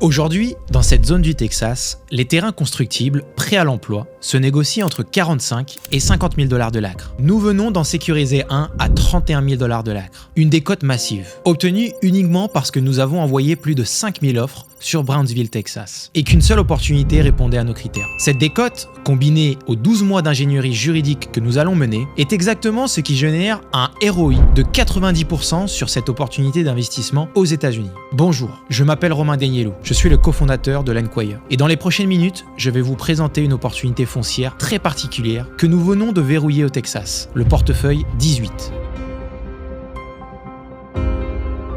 Aujourd'hui, dans cette zone du Texas, les terrains constructibles, prêts à l'emploi, se négocient entre 45 et 50 000 $ de l'acre. Nous venons d'en sécuriser un à 31 000 $ de l'acre. Une décote massive, obtenue uniquement parce que nous avons envoyé plus de 5 000 offres sur Brownsville, Texas, et qu'une seule opportunité répondait à nos critères. Cette décote, combinée aux 12 mois d'ingénierie juridique que nous allons mener, est exactement ce qui génère un ROI de 90% sur cette opportunité d'investissement aux États-Unis. Bonjour, je m'appelle Romain Denielou, je suis le cofondateur de l'Enquire, et dans les prochaines minutes, je vais vous présenter une opportunité foncière très particulière que nous venons de verrouiller au Texas, le portefeuille 18.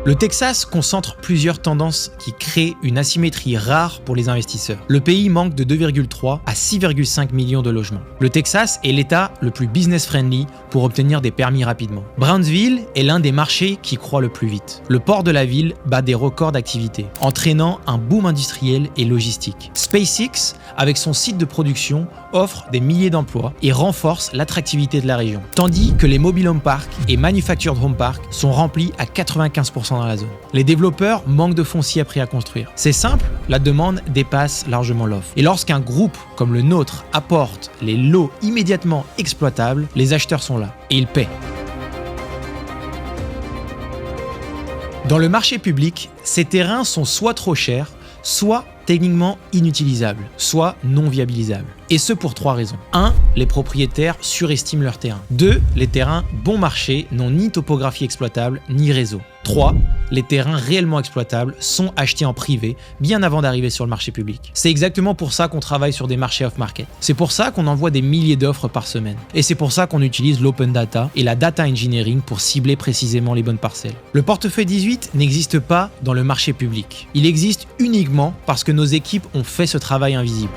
Le Texas concentre plusieurs tendances qui créent une asymétrie rare pour les investisseurs. Le pays manque de 2,3 à 6,5 millions de logements. Le Texas est l'État le plus business-friendly pour obtenir des permis rapidement. Brownsville est l'un des marchés qui croît le plus vite. Le port de la ville bat des records d'activité, entraînant un boom industriel et logistique. SpaceX, avec son site de production, offre des milliers d'emplois et renforce l'attractivité de la région. Tandis que les mobile home parks et manufactured home parks sont remplis à 95% dans la zone. Les développeurs manquent de foncier prêt à construire. C'est simple, la demande dépasse largement l'offre. Et lorsqu'un groupe comme le nôtre apporte les lots immédiatement exploitables, les acheteurs sont là et ils paient. Dans le marché public, ces terrains sont soit trop chers, soit techniquement inutilisables, soit non viabilisables. Et ce pour 3 raisons. 1. Les propriétaires surestiment leurs terrains. 2. Les terrains bon marché n'ont ni topographie exploitable, ni réseau. 3. Les terrains réellement exploitables sont achetés en privé bien avant d'arriver sur le marché public. C'est exactement pour ça qu'on travaille sur des marchés off-market. C'est pour ça qu'on envoie des milliers d'offres par semaine. Et c'est pour ça qu'on utilise l'open data et la data engineering pour cibler précisément les bonnes parcelles. Le portefeuille 18 n'existe pas dans le marché public. Il existe uniquement parce que nos équipes ont fait ce travail invisible.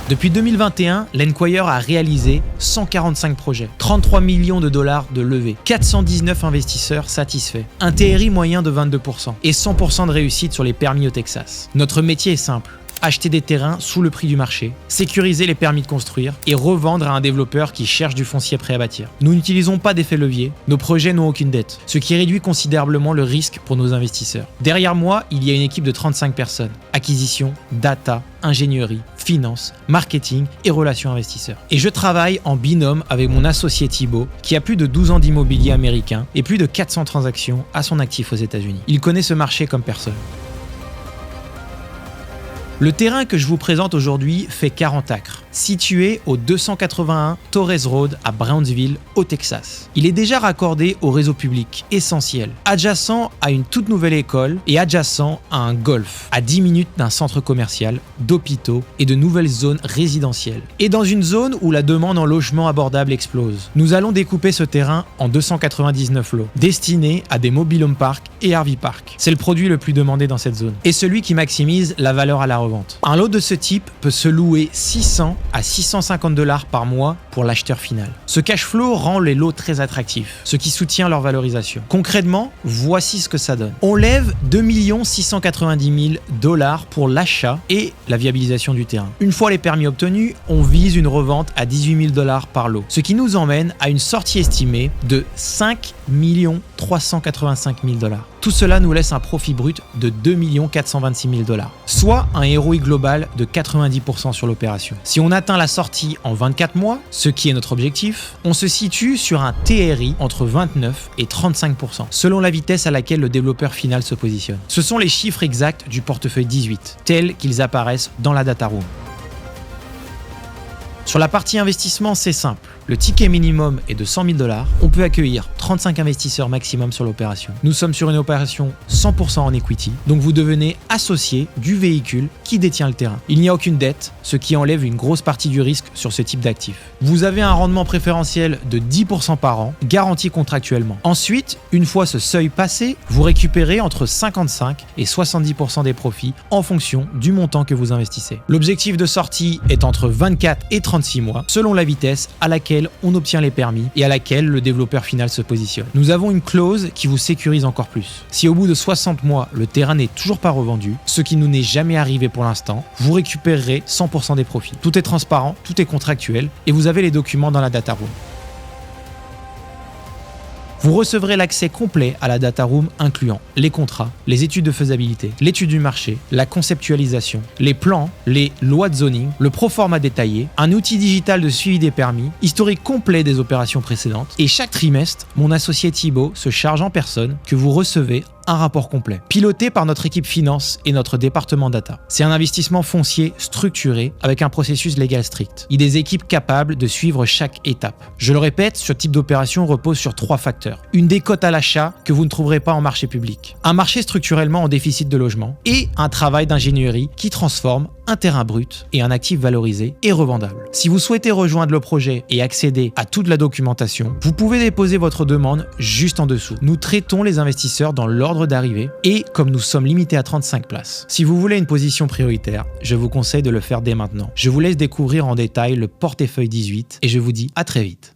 Depuis 2021, l'Enquire a réalisé 145 projets, 33 millions de dollars de levée, 419 investisseurs satisfaits, un TRI moyen de 22% et 100% de réussite sur les permis au Texas. Notre métier est simple. Acheter des terrains sous le prix du marché, sécuriser les permis de construire et revendre à un développeur qui cherche du foncier prêt à bâtir. Nous n'utilisons pas d'effet levier, nos projets n'ont aucune dette, ce qui réduit considérablement le risque pour nos investisseurs. Derrière moi, il y a une équipe de 35 personnes. Acquisition, data, ingénierie, finance, marketing et relations investisseurs. Et je travaille en binôme avec mon associé Thibaut, qui a plus de 12 ans d'immobilier américain et plus de 400 transactions à son actif aux États-Unis. Il connaît ce marché comme personne. Le terrain que je vous présente aujourd'hui fait 40 acres, situé au 281 Torres Road à Brownsville, au Texas. Il est déjà raccordé au réseau public essentiel, adjacent à une toute nouvelle école et adjacent à un golf, à 10 minutes d'un centre commercial, d'hôpitaux et de nouvelles zones résidentielles. Et dans une zone où la demande en logement abordable explose. Nous allons découper ce terrain en 299 lots, destinés à des mobile home parks et RV parks. C'est le produit le plus demandé dans cette zone, et celui qui maximise la valeur à la revente. Un lot de ce type peut se louer 600 à 650 $ par mois pour l'acheteur final. Ce cash flow rend les lots très attractifs, ce qui soutient leur valorisation. Concrètement, voici ce que ça donne. On lève 2 690 000 $ pour l'achat et la viabilisation du terrain. Une fois les permis obtenus, on vise une revente à 18 000 $ par lot, ce qui nous emmène à une sortie estimée de 5 385 000 $. Tout cela nous laisse un profit brut de 2 426 000 $, soit un ROI global de 90% sur l'opération. Si on atteint la sortie en 24 mois, ce qui est notre objectif, on se situe sur un TRI entre 29 et 35%, selon la vitesse à laquelle le développeur final se positionne. Ce sont les chiffres exacts du portefeuille 18, tels qu'ils apparaissent dans la data room. Sur la partie investissement, c'est simple. Le ticket minimum est de 100 000 $. On peut accueillir 35 investisseurs maximum sur l'opération. Nous sommes sur une opération 100% en equity, donc vous devenez associé du véhicule qui détient le terrain. Il n'y a aucune dette, ce qui enlève une grosse partie du risque sur ce type d'actif. Vous avez un rendement préférentiel de 10% par an, garanti contractuellement. Ensuite, une fois ce seuil passé, vous récupérez entre 55 et 70% des profits en fonction du montant que vous investissez. L'objectif de sortie est entre 24 et 36 mois, selon la vitesse à laquelle on obtient les permis et à laquelle le développeur final se positionne. Nous avons une clause qui vous sécurise encore plus. Si au bout de 60 mois, le terrain n'est toujours pas revendu, ce qui nous n'est jamais arrivé pour l'instant, vous récupérerez 100% des profits. Tout est transparent, tout est contractuel et vous avez les documents dans la data room. Vous recevrez l'accès complet à la data room incluant les contrats, les études de faisabilité, l'étude du marché, la conceptualisation, les plans, les lois de zoning, le proforma détaillé, un outil digital de suivi des permis, historique complet des opérations précédentes et chaque trimestre, mon associé Thibaut se charge en personne que vous recevez un rapport complet, piloté par notre équipe finance et notre département data. C'est un investissement foncier structuré avec un processus légal strict et des équipes capables de suivre chaque étape. Je le répète, ce type d'opération repose sur 3 facteurs. Une décote à l'achat que vous ne trouverez pas en marché public, un marché structurellement en déficit de logement et un travail d'ingénierie qui transforme un terrain brut et un actif valorisé et revendable. Si vous souhaitez rejoindre le projet et accéder à toute la documentation, vous pouvez déposer votre demande juste en dessous. Nous traitons les investisseurs dans l'ordre d'arrivée et comme nous sommes limités à 35 places. Si vous voulez une position prioritaire, je vous conseille de le faire dès maintenant. Je vous laisse découvrir en détail le portefeuille 18 et je vous dis à très vite.